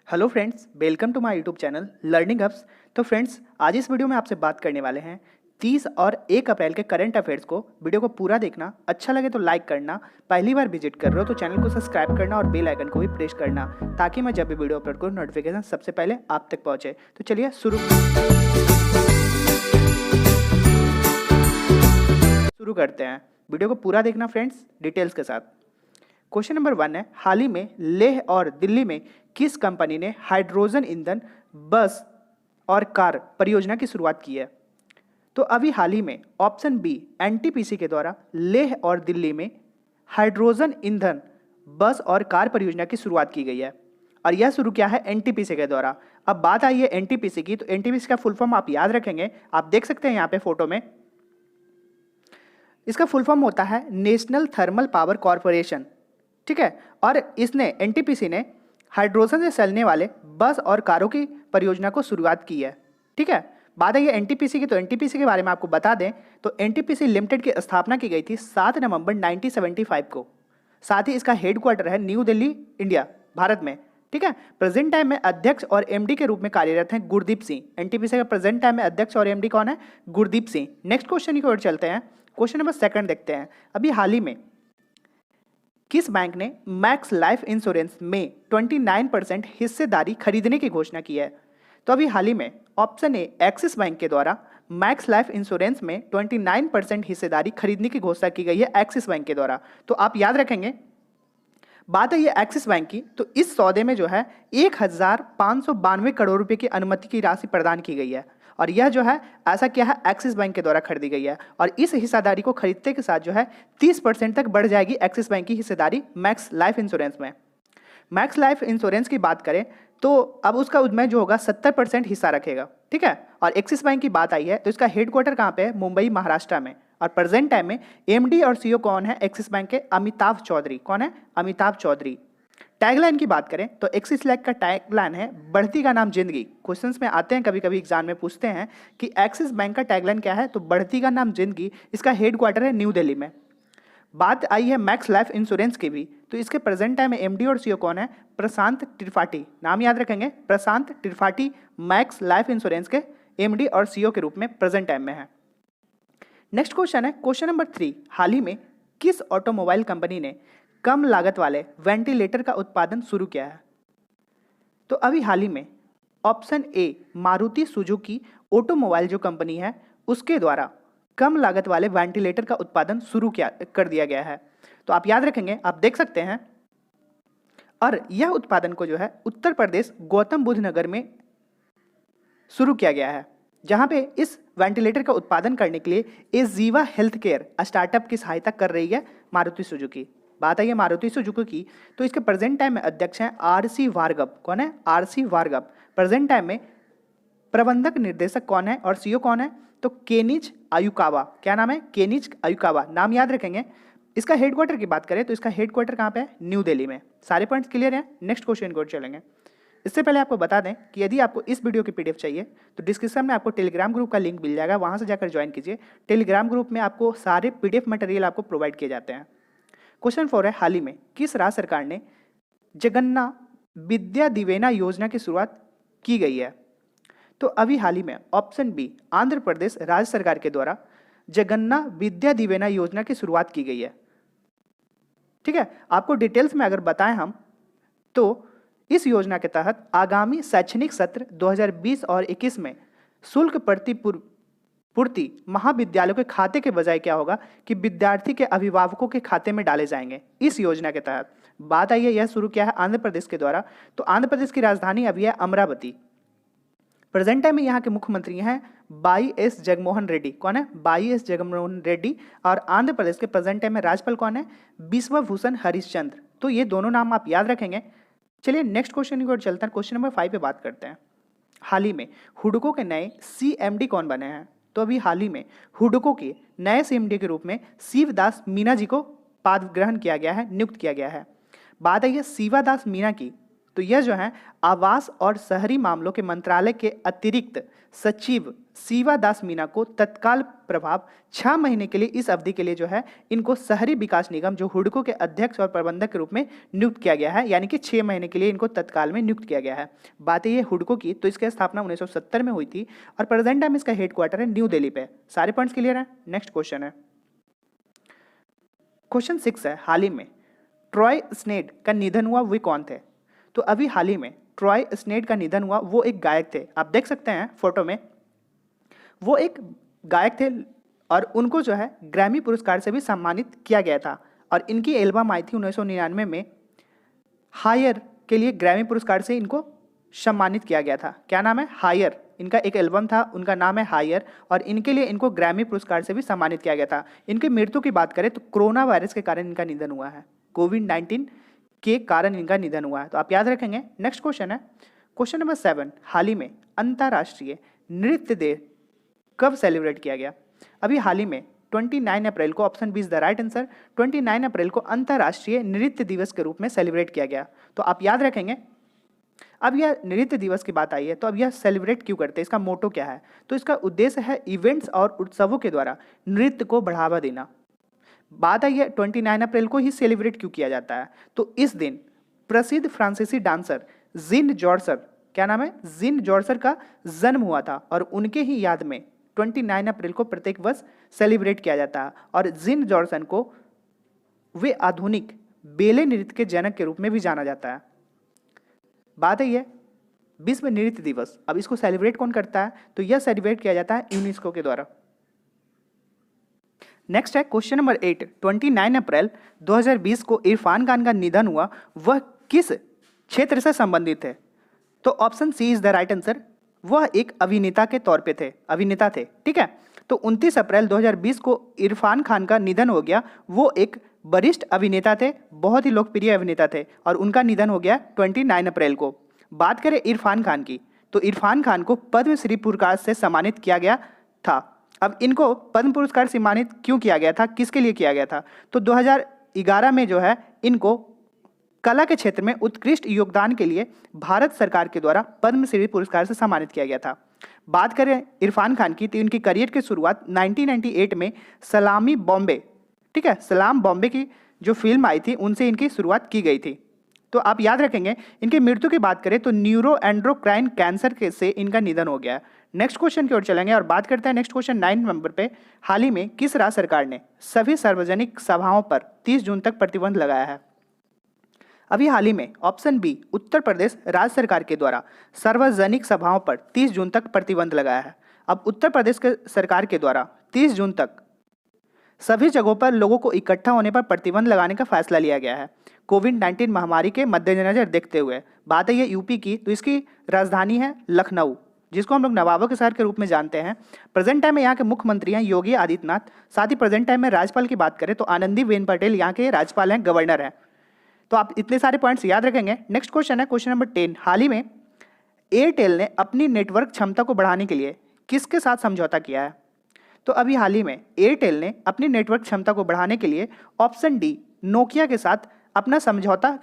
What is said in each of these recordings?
Hello friends, welcome to my YouTube channel learning hubs. तो friends, आज इस video में आपसे बात करने वाले हैं 30 और 1 अप्रैल के करंट अफेयर्स को। वीडियो को पूरा देखना, अच्छा लगे तो लाइक करना, पहली बार विजिट कर रहे हो तो चैनल को सब्सक्राइब करना और बेल आइकन को भी प्रेस करना ताकि मैं जब भी वीडियो अपलोड करूँ नोटिफिकेशन सबसे पहले आप तक पहुँचे। तो चलिए शुरू करते हैं। वीडियो को पूरा देखना फ्रेंड्स, डिटेल्स के साथ। क्वेश्चन नंबर 1 है, हाल ही में लेह और दिल्ली में किस कंपनी ने हाइड्रोजन ईंधन बस और कार परियोजना की शुरुआत की है? तो अभी हाल ही में ऑप्शन बी एनटीपीसी के द्वारा लेह और दिल्ली में हाइड्रोजन ईंधन बस और कार परियोजना की शुरुआत की गई है और यह शुरू किया है एनटीपीसी के द्वारा। अब बात आई है एनटीपीसी की, तो एनटीपीसी का फुल फॉर्म आप याद रखेंगे, आप देख सकते हैं यहाँ पे फोटो में। इसका फुल फॉर्म होता है नेशनल थर्मल पावर कॉरपोरेशन, ठीक है। और इसने एनटीपीसी ने हाइड्रोजन से चलने वाले बस और कारों की परियोजना को शुरुआत की है, ठीक है। बात है ये एनटीपीसी की, तो एनटीपीसी के बारे में आपको बता दें तो एनटीपीसी लिमिटेड की स्थापना की गई थी 7 नवंबर 1975 को। साथ ही इसका हेडक्वार्टर है न्यू दिल्ली, इंडिया, भारत में, ठीक है। प्रेजेंट टाइम में अध्यक्ष और एमडी के रूप में कार्यरत हैं गुरदीप सिंह। एनटीपीसी का प्रेजेंट टाइम में अध्यक्ष और एमडी कौन है? गुरदीप सिंह। नेक्स्ट क्वेश्चन की ओर चलते हैं। क्वेश्चन नंबर 2 देखते हैं। अभी हाल ही में किस बैंक ने मैक्स लाइफ इंश्योरेंस में 29% हिस्सेदारी खरीदने की घोषणा की है? तो अभी हाल ही में ऑप्शन ए एक्सिस बैंक के द्वारा मैक्स लाइफ इंश्योरेंस में 29% हिस्सेदारी खरीदने की घोषणा की गई है एक्सिस बैंक के द्वारा। तो आप याद रखेंगे, बात है ये एक्सिस बैंक की, तो इस सौदे में जो है 1592 करोड़ रुपए की अनुमति की राशि प्रदान की गई है और यह जो है ऐसा क्या है एक्सिस बैंक के द्वारा खरीदी गई है और इस हिस्सेदारी को खरीदते के साथ जो है 30% तक बढ़ जाएगी एक्सिस बैंक की हिस्सेदारी मैक्स लाइफ इंश्योरेंस में। मैक्स लाइफ इंश्योरेंस की बात करें तो अब उसका उसमें जो होगा 70% हिस्सा रखेगा, ठीक है। और एक्सिस बैंक की बात आई है तो इसका हेडक्वार्टर कहाँ पे है? मुंबई, महाराष्ट्र में। और प्रेजेंट टाइम में एमडी और सीईओ कौन है एक्सिस बैंक के? अमिताभ चौधरी। कौन है? अमिताभ चौधरी। टैगलाइन की बात करें तो एक्सिस बैंक का टैगलाइन है बढ़ती का नाम जिंदगी। क्वेश्चंस में आते हैं, कभी कभी एग्जाम में पूछते हैं कि एक्सिस बैंक का टैगलाइन क्या है, तो बढ़ती का नाम जिंदगी। इसका हेडक्वार्टर है न्यू दिल्ली में। बात आई है मैक्स लाइफ इंश्योरेंस की भी, तो इसके प्रेजेंट टाइम में एमडी और सीईओ कौन है? प्रशांत त्रिपाठी। नाम याद रखेंगे, प्रशांत त्रिपाठी मैक्स लाइफ इंश्योरेंस के एमडी और सीईओ के रूप में प्रेजेंट टाइम में है। नेक्स्ट क्वेश्चन है क्वेश्चन नंबर 3, हाल ही में किस ऑटोमोबाइल कंपनी ने कम लागत वाले वेंटिलेटर का उत्पादन शुरू किया है? तो अभी हाल ही में option A Maruti Suzuki automobile जो कंपनी है उसके द्वारा कम लागत वाले वेंटिलेटर का उत्पादन शुरू कर दिया गया है। तो आप याद रखेंगे, आप देख सकते हैं। और यह उत्पादन को जो है उत्तर प्रदेश गौतम बुद्ध नगर में शुरू किया गया है, जहां पे इस वेंटिलेटर का उत्पादन करने के लिए एजीवा हेल्थ केयर स्टार्टअप की सहायता कर रही है मारुति सुजुकी। बात आई है मारुति सुजुकी की, तो इसके प्रेजेंट टाइम में अध्यक्ष हैं आरसी भार्गव। कौन है? आरसी भार्गव। प्रेजेंट टाइम में प्रबंधक निर्देशक कौन है और सीईओ कौन है? तो केनिच आयुकावा। क्या नाम है? केनिच आयुकावा। नाम याद रखेंगे। इसका हेडक्वार्टर की बात करें तो इसका हेडक्वार्टर कहाँ पे है? न्यू दिल्ली में। सारे पॉइंट्स क्लियर हैं? नेक्स्ट क्वेश्चन को चलेंगे। इससे पहले आपको बता दें कि यदि आपको इस वीडियो की पीडीएफ चाहिए तो डिस्क्रिप्शन में आपको टेलीग्राम ग्रुप का लिंक मिल जाएगा, वहां से जाकर ज्वाइन कीजिए। टेलीग्राम ग्रुप में आपको सारे पीडीएफ मटेरियल आपको प्रोवाइड किए जाते हैं। क्वेश्चन 4 है, हाल ही में किस राज्य सरकार ने जगन्ना विद्या दिवेना योजना की शुरुआत की गई है? तो अभी हाल ही में ऑप्शन बी आंध्र प्रदेश राज्य सरकार के द्वारा जगन्ना विद्या दिवेना योजना की शुरुआत की गई है, ठीक है। आपको डिटेल्स में अगर बताएं हम तो इस योजना के तहत आगामी शैक्षणिक सत्र 2020 और 21 में शुल्क प्रतिपूर्ति महाविद्यालयों के खाते के बजाय क्या होगा कि विद्यार्थी के अभिभावकों के खाते में डाले जाएंगे इस योजना के तहत। बात आई है यह शुरू किया है आंध्र प्रदेश के द्वारा, तो आंध्र प्रदेश की राजधानी अभी है अमरावती। प्रेजेंट टाइम में यहाँ के मुख्यमंत्री हैं वाई एस जगनमोहन रेड्डी। कौन है? Y S Jaganmohan Reddy. और आंध्र प्रदेश के प्रेजेंट टाइम में राज्यपाल कौन है? बिश्वभूषण हरिश्चंद्र। तो ये दोनों नाम आप याद रखेंगे। चलिए नेक्स्ट क्वेश्चन की ओर चलते हैं। क्वेश्चन नंबर 5 पे बात करते हैं। हाल ही में हुडको के नए सीएमडी कौन बने हैं? तो अभी हाल ही में हुडको के नए सीएमडी के रूप में शिवदास मीना जी को पद ग्रहण किया गया है, नियुक्त किया गया है। बात आई है शिवदास मीना की, तो यह जो है आवास और शहरी मामलों के मंत्रालय के अतिरिक्त सचिव शिवा दास मीना को तत्काल प्रभाव 6 महीने के लिए, इस अवधि के लिए जो है इनको शहरी विकास निगम जो हुडको के अध्यक्ष और प्रबंधक के रूप में नियुक्त किया गया है, यानी कि 6 महीने के लिए इनको तत्काल में नियुक्त किया गया है। बात है ये हुडको की, तो इसकी स्थापना 1970 में हुई थी और प्रेजेंट टाइम इसका हेडक्वार्टर है न्यू दिल्ली पे। सारे पॉइंट्स क्लियर है। नेक्स्ट क्वेश्चन है, क्वेश्चन 6 है, हाल ही में ट्रॉय स्नेड का निधन हुआ, वे कौन थे? तो अभी हाल ही में ट्रॉय स्नेड का निधन हुआ, वो एक गायक थे। आप देख सकते हैं फोटो में, वो एक गायक थे और उनको जो है ग्रैमी पुरस्कार से भी सम्मानित किया गया था। और इनकी एल्बम आई थी 1999 में, हायर के लिए ग्रैमी पुरस्कार से इनको सम्मानित किया गया था। क्या नाम है? हायर। इनका एक एल्बम था, उनका नाम है हायर, और इनके लिए इनको ग्रैमी पुरस्कार से भी सम्मानित किया गया था। इनकी मृत्यु की बात करें तो कोरोना वायरस के कारण इनका निधन हुआ है, कोविड-19 के कारण इनका निधन हुआ है, तो आप याद रखेंगे। नेक्स्ट क्वेश्चन है, क्वेश्चन नंबर 7, हाल ही में अंतर्राष्ट्रीय नृत्य दिवस कब सेलिब्रेट किया गया? अभी हाल ही में 29 अप्रैल को, option B is the right answer, 29 अप्रैल को अंतर्राष्ट्रीय नृत्य दिवस के रूप में सेलिब्रेट किया गया। तो आप याद रखेंगे। अब यह नृत्य दिवस की बात आई है, तो अब यह सेलिब्रेट क्यों करते हैं, इसका मोटो क्या है? तो इसका उद्देश्य है इवेंट्स और उत्सवों के द्वारा नृत्य को बढ़ावा देना। बात आई है 29 अप्रैल को ही सेलिब्रेट क्यों किया जाता है? तो इस दिन प्रसिद्ध फ्रांसीसी डांसर जीन जॉर्सर, क्या नाम है? जीन जॉर्सर का जन्म हुआ था और उनके ही याद में 29 अप्रैल को प्रत्येक वर्ष सेलिब्रेट किया जाता है। और जीन जॉर्सन को वे आधुनिक बेले नृत्य के जनक के रूप में भी जाना जाता है। बात है विश्व नृत्य दिवस, अब इसको सेलिब्रेट कौन करता है? तो यह सेलिब्रेट किया जाता है यूनेस्को के द्वारा। नेक्स्ट है क्वेश्चन नंबर 8, 29 अप्रैल 2020 को इरफान खान का निधन हुआ, वह किस क्षेत्र से संबंधित है? तो option C is the right answer, वह एक अभिनेता के तौर पे थे, अभिनेता थे, ठीक है। तो 29 अप्रैल 2020 को इरफान खान का निधन हो गया, वो एक वरिष्ठ अभिनेता थे, बहुत ही लोकप्रिय अभिनेता थे और उनका निधन हो गया 29 अप्रैल को। बात करें इरफान खान की, तो इरफान खान को पद्मश्री पुरस्कार से सम्मानित किया गया था। अब इनको पद्म पुरस्कार सम्मानित क्यों किया गया था, किसके लिए किया गया था? तो 2011 में जो है इनको कला के क्षेत्र में उत्कृष्ट योगदान के लिए भारत सरकार के द्वारा पद्मश्री पुरस्कार से सम्मानित किया गया था। बात करें इरफान खान की, तो इनकी करियर की शुरुआत 1998 में सलामी बॉम्बे, ठीक है, सलाम बॉम्बे की जो फिल्म आई थी उनसे इनकी शुरुआत की गई थी। तो आप याद रखेंगे। इनकी मृत्यु की बात करें तो न्यूरो एंड्रोक्राइन कैंसर के से इनका निधन हो गया। नेक्स्ट क्वेश्चन की ओर चलेंगे और बात करते हैं नेक्स्ट क्वेश्चन 9 नंबर पे, हाल ही में किस राज्य सरकार ने सभी सार्वजनिक सभाओं पर 30 जून तक प्रतिबंध लगाया है? अभी हाल ही में ऑप्शन बी उत्तर प्रदेश राज्य सरकार के द्वारा सार्वजनिक सभाओं पर 30 जून तक प्रतिबंध लगाया है। अब उत्तर प्रदेश के सरकार के द्वारा 30 जून तक सभी जगहों पर लोगों को इकट्ठा होने पर प्रतिबंध लगाने का फैसला लिया गया है, कोविड-19 महामारी के मद्देनजर देखते हुए। बात है ये यूपी की, तो इसकी राजधानी है लखनऊ, जिसको हम लोग नवाबों के शहर के रूप में जानते हैं। प्रेजेंट टाइम में यहाँ के मुख्यमंत्री हैं योगी आदित्यनाथ। साथ ही प्रेजेंट टाइम में राज्यपाल की बात करें तो आनंदीबेन पटेल यहाँ के राज्यपाल हैं, गवर्नर हैं। तो आप इतने सारे पॉइंट्स याद रखेंगे। नेक्स्ट क्वेश्चन है क्वेश्चन नंबर 10, हाल ही में एयरटेल ने अपनी नेटवर्क क्षमता को बढ़ाने के लिए किसके साथ समझौता किया है? तो अभी हाल ही में एयरटेल ने अपनी नेटवर्क क्षमता को बढ़ाने के लिए ऑप्शन डी नोकिया के साथ अपना समझौता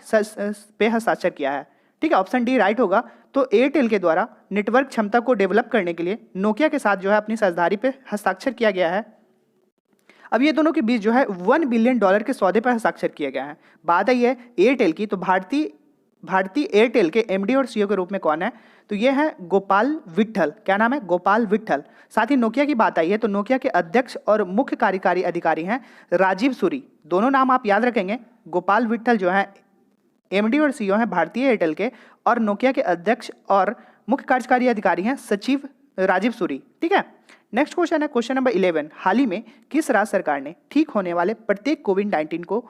पे हस्ताक्षर किया है, ठीक है, ऑप्शन डी राइट होगा। तो एयरटेल के द्वारा नेटवर्क क्षमता को डेवलप करने के लिए नोकिया के साथ जो है अपनी साझेदारी पे हस्ताक्षर किया गया है। अब ये दोनों के बीच जो है $1 बिलियन के सौदे पर हस्ताक्षर किया गया है। बात आई है एयरटेल की, तो भारतीय एयरटेल के एमडी और सीईओ के रूप में कौन है? तो ये है गोपाल विट्ठल। क्या नाम है? गोपाल विट्ठल। साथ ही नोकिया की बात आई है तो नोकिया के अध्यक्ष और मुख्य कार्यकारी अधिकारी हैं राजीव सूरी। दोनों नाम आप याद रखेंगे। गोपाल विट्ठल जो है एमडी और सीईओ हैं भारतीय एयरटेल के, और नोकिया के अध्यक्ष और मुख्य कार्यकारी अधिकारी हैं सचिव राजीव सूरी, ठीक है। नेक्स्ट क्वेश्चन है क्वेश्चन नंबर 11, हाल ही में किस राज्य सरकार ने ठीक होने वाले प्रत्येक कोविड-19 को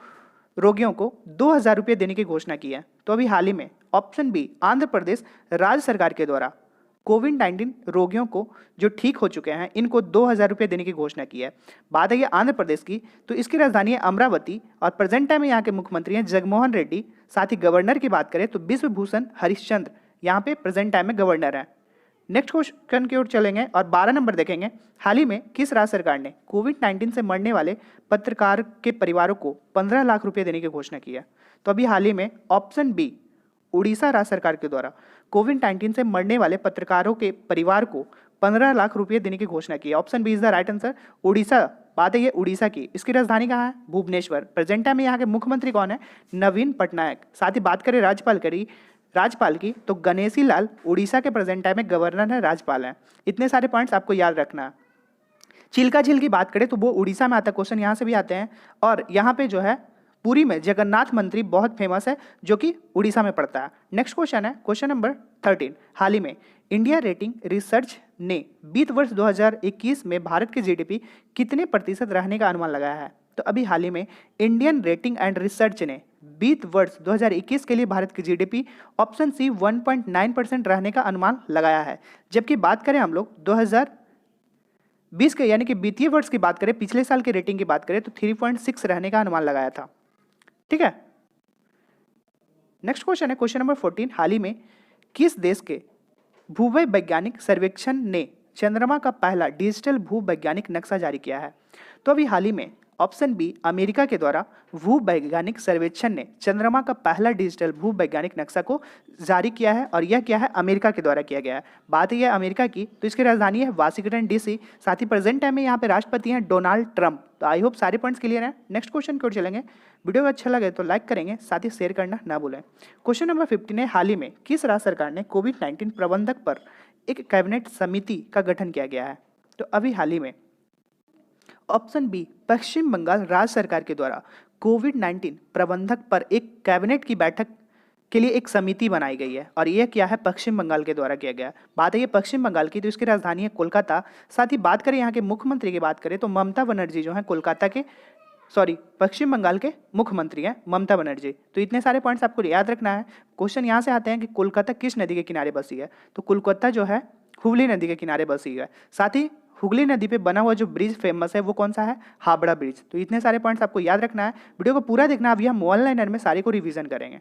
रोगियों को 2000 रुपये देने की घोषणा की है? तो अभी हाल ही में ऑप्शन बी आंध्र प्रदेश राज्य सरकार के द्वारा कोविड-19 रोगियों को जो ठीक हो चुके हैं इनको 2000 रुपये देने की घोषणा की है। बात है ये आंध्र प्रदेश की, तो इसकी राजधानी है अमरावती और प्रेजेंट टाइम में यहाँ के मुख्यमंत्री हैं जगनमोहन रेड्डी। साथ ही गवर्नर की बात करें तो विश्वभूषण हरिश्चंद्र यहाँ पे प्रेजेंट टाइम में गवर्नर हैं। नेक्स्ट क्वेश्चन की ओर चलेंगे और 12 नंबर देखेंगे, हाल ही में किस राज्य सरकार ने कोविड-19 से मरने वाले पत्रकार के परिवारों को 15 लाख रुपए देने की घोषणा की है? तो अभी हाल ही में ऑप्शन बी उड़ीसा राज्य सरकार के द्वारा कोविड-19 से मरने वाले पत्रकारों के परिवार को 15 लाख रुपए देने की घोषणा की है। Option B is the right answer. Orissa, बात है ये उड़ीसा की। इसकी राजधानी कहाँ है? भुवनेश्वर। प्रेजेंट टाइम में यहाँ के मुख्यमंत्री कौन है? नवीन पटनायक। साथ ही बात करें राज्यपाल की तो गणेशी लाल उड़ीसा के प्रेजेंट टाइम में गवर्नर है, राज्यपाल हैं। इतने सारे पॉइंट्स आपको याद रखना है। चिल्का झील की बात करें तो वो उड़ीसा में आता है, क्वेश्चन यहाँ से भी आते हैं। और यहाँ पे जो है पुरी में जगन्नाथ मंदिर बहुत फेमस है जो कि उड़ीसा में पड़ता है। नेक्स्ट क्वेश्चन है क्वेश्चन नंबर 13। हाल ही में इंडिया रेटिंग रिसर्च ने बीत वर्ष 2021 में भारत की जीडीपी कितने प्रतिशत रहने का अनुमान लगाया है? तो अभी हाल ही में इंडियन रेटिंग एंड रिसर्च ने बीत वर्ष 2021 के लिए भारत की जीडीपी ऑप्शन सी 1.9% रहने का अनुमान लगाया है। जबकि बात करें हम लोग 2020 के यानी कि वित्तीय वर्ष की बात करें, पिछले साल की रेटिंग की बात करें तो 3.6 रहने का अनुमान लगाया था। ठीक है। नेक्स्ट क्वेश्चन है क्वेश्चन नंबर 14। हाल ही में किस देश के भूवैज्ञानिक सर्वेक्षण ने चंद्रमा का पहला डिजिटल भूवैज्ञानिक नक्शा जारी किया है? तो अभी हाल ही में ऑप्शन बी अमेरिका के द्वारा भूवैज्ञानिक सर्वेक्षण ने चंद्रमा का पहला डिजिटल भूवैज्ञानिक नक्शा को जारी किया है और यह क्या है? अमेरिका के द्वारा किया गया है। बात है अमेरिका की तो इसकी राजधानी है वाशिंगटन डीसी। साथ ही प्रेजेंट टाइम में यहाँ पे राष्ट्रपति हैं डोनाल्ड ट्रंप। तो आई होप सारे पॉइंट्स क्लियर हैं। नेक्स्ट क्वेश्चन की ओर चलेंगे। वीडियो को अच्छा लगे तो लाइक करेंगे, साथ ही शेयर करना ना भूलें। क्वेश्चन नंबर 15 है हाल ही में किस राज्य सरकार ने कोविड-19 प्रबंधक पर एक कैबिनेट समिति का गठन किया गया है? तो अभी हाल ही में ऑप्शन बी पश्चिम बंगाल राज्य सरकार के द्वारा कोविड-19 प्रबंधक पर एक कैबिनेट की बैठक के लिए एक समिति बनाई गई है और यह क्या है? पश्चिम बंगाल के द्वारा किया गया है। बात है ये पश्चिम बंगाल की तो इसकी राजधानी है कोलकाता। साथ ही बात करें यहाँ के मुख्यमंत्री की बात करें तो ममता बनर्जी जो है पश्चिम बंगाल के मुख्यमंत्री हैं ममता बनर्जी। तो इतने सारे पॉइंट्स आपको याद रखना है। क्वेश्चन यहाँ से आते हैं कि कोलकाता किस नदी के किनारे बसी है? तो कोलकाता जो है हुगली नदी के किनारे बसी है। साथ ही हुगली नदी पे बना हुआ जो ब्रिज फेमस है वो कौन सा है? हावड़ा ब्रिज। तो इतने सारे पॉइंट्स आपको याद रखना है। वीडियो को पूरा देखना, अभी हम वन लाइनर में सारे को रिवीजन करेंगे।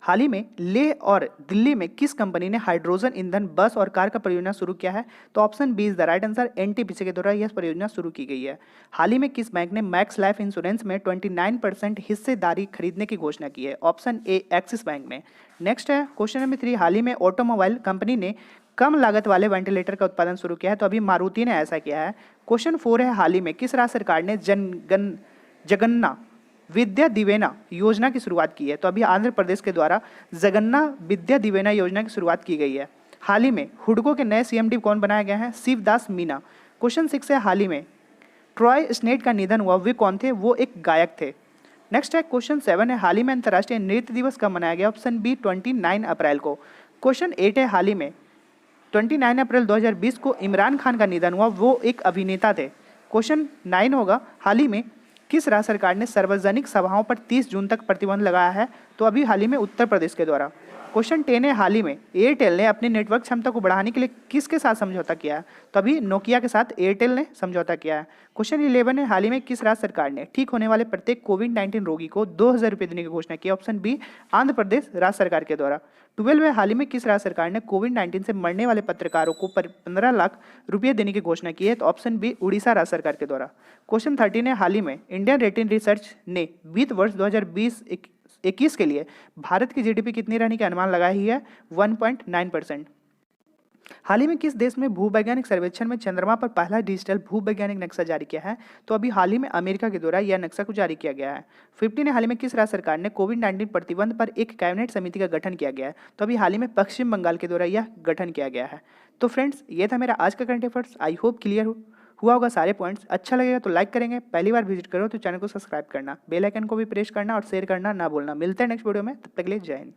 हाल ही में लेह और दिल्ली में किस कंपनी ने हाइड्रोजन ईंधन बस और कार का परियोजना शुरू किया है? तो option B is the right answer. NTPC के द्वारा यह परियोजना शुरू की गई है। हाल ही में किस बैंक ने मैक्स लाइफ इंश्योरेंस में 29% हिस्सेदारी खरीदने की घोषणा की है? ऑप्शन ए एक्सिस बैंक ने। नेक्स्ट है क्वेश्चन नंबर 3। हाल ही में ऑटोमोबाइल कंपनी ने कम लागत वाले वेंटिलेटर का उत्पादन शुरू किया है? तो अभी मारुति ने ऐसा किया है। क्वेश्चन 4 है हाल ही में किस राज्य सरकार ने जगन्ना विद्या दिवेना योजना की शुरुआत की है? तो अभी आंध्र प्रदेश के द्वारा जगन्ना विद्या दिवेना योजना की शुरुआत की गई है। हाल ही में हुडको के नए सीएमडी कौन बनाए गए हैं? शिवदास मीना। क्वेश्चन 6 है हाल ही में ट्रॉय स्नेट का निधन हुआ, वे कौन थे? वो एक गायक थे। नेक्स्ट है क्वेश्चन 7 है हाल ही में अंतर्राष्ट्रीय नृत्य दिवस कब मनाया गया? ऑप्शन बी 29 अप्रैल को। क्वेश्चन 8 है हाल ही में 29 अप्रैल 2020 को इमरान खान का निधन हुआ, वो एक अभिनेता थे। क्वेश्चन 9 होगा हाल ही में किस राज्य सरकार ने सार्वजनिक सभाओं पर 30 जून तक प्रतिबंध लगाया है? तो अभी हाल ही में उत्तर प्रदेश के द्वारा। क्वेश्चन 10 है हाल ही में एयरटेल ने अपनी नेटवर्क क्षमता को बढ़ाने के लिए किसके साथ समझौता किया है? तो अभी नोकिया के साथ एयरटेल ने समझौता किया है। क्वेश्चन 11 है हाल ही में किस राज्य सरकार ने ठीक होने वाले प्रत्येक कोविड-19 रोगी को 2000 रुपये देने की घोषणा की? ऑप्शन बी आंध्र प्रदेश राज्य सरकार के द्वारा। 12 है हाल ही में किस राज्य सरकार ने कोविड-19 से मरने वाले पत्रकारों को 15 लाख रुपये देने की घोषणा की है? तो ऑप्शन बी उड़ीसा राज्य सरकार के द्वारा। क्वेश्चन 13 है हाल ही में इंडियन रेटिंग रिसर्च ने वित्त वर्ष 2020-21 के लिए भारत की जीडीपी कितनी रहने की अनुमान लगाई है? 1.9%। हाल ही में किस देश में भूवैज्ञानिक सर्वेक्षण में चंद्रमा पर पहला डिजिटल भूवैज्ञानिक नक्शा जारी किया है? तो अभी हाल ही में अमेरिका के द्वारा यह नक्शा को जारी किया गया है। 15 हाल ही में किस राज्य सरकार ने कोविड-19 प्रतिबंध पर एक कैबिनेट समिति का गठन किया गया है? तो अभी हाल ही में पश्चिम बंगाल के द्वारा यह गठन किया गया है। तो फ्रेंड्स ये था मेरा आज का current affairs. I hope clear हुआ होगा सारे पॉइंट्स। अच्छा लगेगा तो लाइक करेंगे, पहली बार विजिट करो तो चैनल को सब्सक्राइब करना, बेल आइकन को भी प्रेस करना और शेयर करना ना भूलना। मिलते हैं नेक्स्ट वीडियो में, तब तक के लिए जय हिंद।